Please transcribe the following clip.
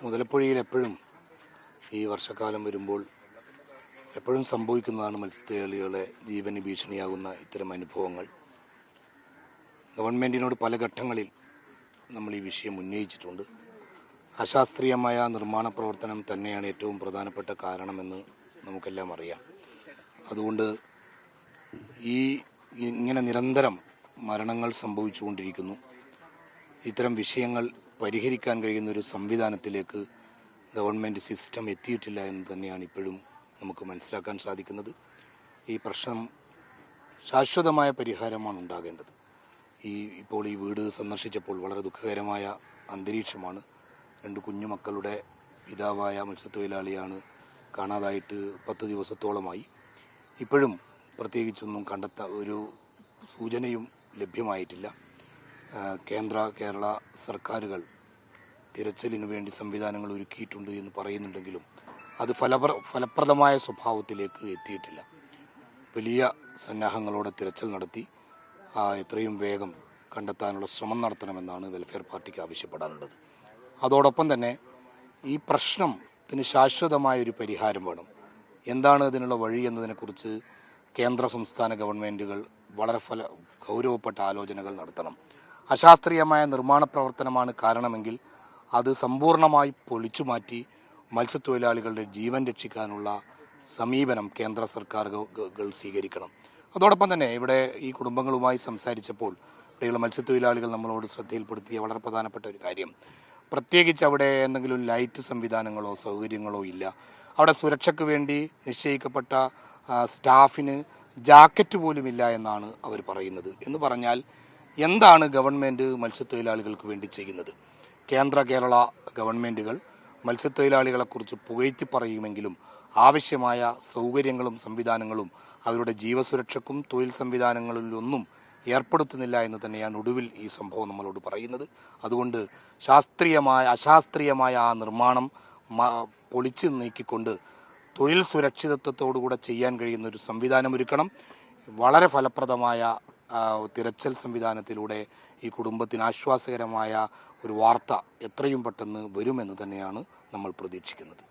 മുതലപ്പുഴയിൽ എപ്പോഴും ഈ വർഷക്കാലം വരുമ്പോൾ എപ്പോഴും സംഭവിക്കുന്നതാണ് മത്സ്യത്തൊഴിലാളികളെ ജീവന് ഭീഷണിയാകുന്ന ഇത്തരം അനുഭവങ്ങൾ. ഗവൺമെൻറ്റിനോട് പല ഘട്ടങ്ങളിൽ നമ്മൾ ഈ വിഷയം ഉന്നയിച്ചിട്ടുണ്ട്. അശാസ്ത്രീയമായ നിർമ്മാണ പ്രവർത്തനം തന്നെയാണ് ഏറ്റവും പ്രധാനപ്പെട്ട കാരണമെന്ന് നമുക്കെല്ലാം അറിയാം. അതുകൊണ്ട് ഇങ്ങനെ നിരന്തരം മരണങ്ങൾ സംഭവിച്ചുകൊണ്ടിരിക്കുന്നു. ഇത്തരം വിഷയങ്ങൾ പരിഹരിക്കാൻ കഴിയുന്ന ഒരു സംവിധാനത്തിലേക്ക് ഗവൺമെൻറ് സിസ്റ്റം എത്തിയിട്ടില്ല എന്ന് തന്നെയാണ് ഇപ്പോഴും നമുക്ക് മനസ്സിലാക്കാൻ സാധിക്കുന്നത്. ഈ പ്രശ്നം ശാശ്വതമായ പരിഹാരമാണ് ഉണ്ടാകേണ്ടത്. ഇപ്പോൾ ഈ വീട് സന്ദർശിച്ചപ്പോൾ വളരെ ദുഃഖകരമായ അന്തരീക്ഷമാണ്. 2 കുഞ്ഞുമക്കളുടെ പിതാവായ മത്സ്യത്തൊഴിലാളിയാണ് കാണാതായിട്ട് 10 ദിവസത്തോളമായി. ഇപ്പോഴും പ്രത്യേകിച്ചൊന്നും ഒരു സൂചനയും ലഭ്യമായിട്ടില്ല. കേന്ദ്ര കേരള സർക്കാരുകൾ തിരച്ചിലിനു വേണ്ടി സംവിധാനങ്ങൾ ഒരുക്കിയിട്ടുണ്ട് എന്ന് പറയുന്നുണ്ടെങ്കിലും അത് ഫലപ്രദമായ സ്വഭാവത്തിലേക്ക് എത്തിയിട്ടില്ല. വലിയ സന്നാഹങ്ങളോടെ തിരച്ചിൽ നടത്തി എത്രയും വേഗം കണ്ടെത്താനുള്ള ശ്രമം നടത്തണമെന്നാണ് വെൽഫെയർ പാർട്ടിക്ക് ആവശ്യപ്പെടാനുള്ളത്. അതോടൊപ്പം തന്നെ ഈ പ്രശ്നത്തിന് ശാശ്വതമായൊരു പരിഹാരം വേണം. എന്താണ് അതിനുള്ള വഴി എന്നതിനെക്കുറിച്ച് കേന്ദ്ര സംസ്ഥാന ഗവൺമെൻറ്റുകൾ വളരെ ഗൗരവപ്പെട്ട ആലോചനകൾ നടത്തണം. അശാസ്ത്രീയമായ നിർമ്മാണ പ്രവർത്തനമാണ് കാരണമെങ്കിൽ അത് സമ്പൂർണ്ണമായി പൊളിച്ചു മാറ്റി മത്സ്യത്തൊഴിലാളികളുടെ ജീവൻ രക്ഷിക്കാനുള്ള സമീപനം കേന്ദ്ര സർക്കാരുകൾ സ്വീകരിക്കണം. അതോടൊപ്പം തന്നെ ഇവിടെ ഈ കുടുംബങ്ങളുമായി സംസാരിച്ചപ്പോൾ ഇവിടെയുള്ള മത്സ്യത്തൊഴിലാളികൾ നമ്മളോട് ശ്രദ്ധയിൽപ്പെടുത്തിയ വളരെ പ്രധാനപ്പെട്ട ഒരു കാര്യം, പ്രത്യേകിച്ച് അവിടെ എന്തെങ്കിലും ലൈറ്റ് സംവിധാനങ്ങളോ സൗകര്യങ്ങളോ ഇല്ല. അവിടെ സുരക്ഷയ്ക്ക് വേണ്ടി നിശ്ചയിക്കപ്പെട്ട സ്റ്റാഫിന് ജാക്കറ്റ് പോലും ഇല്ല എന്നാണ് അവർ പറയുന്നത്. എന്ന് പറഞ്ഞാൽ എന്താണ് ഗവൺമെൻറ് മത്സ്യത്തൊഴിലാളികൾക്ക് വേണ്ടി ചെയ്യുന്നത്? കേന്ദ്ര കേരള ഗവൺമെൻറ്റുകൾ മത്സ്യത്തൊഴിലാളികളെക്കുറിച്ച് പുകഴ്ത്തി പറയുമെങ്കിലും ആവശ്യമായ സൗകര്യങ്ങളും സംവിധാനങ്ങളും അവരുടെ ജീവസുരക്ഷയ്ക്കും തൊഴിൽ സംവിധാനങ്ങളിലൊന്നും ഏർപ്പെടുത്തുന്നില്ല എന്ന് തന്നെയാണ് ഒടുവിൽ ഈ സംഭവം നമ്മളോട് പറയുന്നത്. അതുകൊണ്ട് അശാസ്ത്രീയമായ ആ നിർമ്മാണം പൊളിച്ചു നീക്കിക്കൊണ്ട് തൊഴിൽ സുരക്ഷിതത്വത്തോടുകൂടെ ചെയ്യാൻ കഴിയുന്ന ഒരു സംവിധാനമൊരുക്കണം. വളരെ ഫലപ്രദമായ തിരച്ചിൽ സംവിധാനത്തിലൂടെ ഈ കുടുംബത്തിന് ആശ്വാസകരമായ ഒരു വാർത്ത എത്രയും പെട്ടെന്ന് വരുമെന്ന് തന്നെയാണ് നമ്മൾ പ്രതീക്ഷിക്കുന്നത്.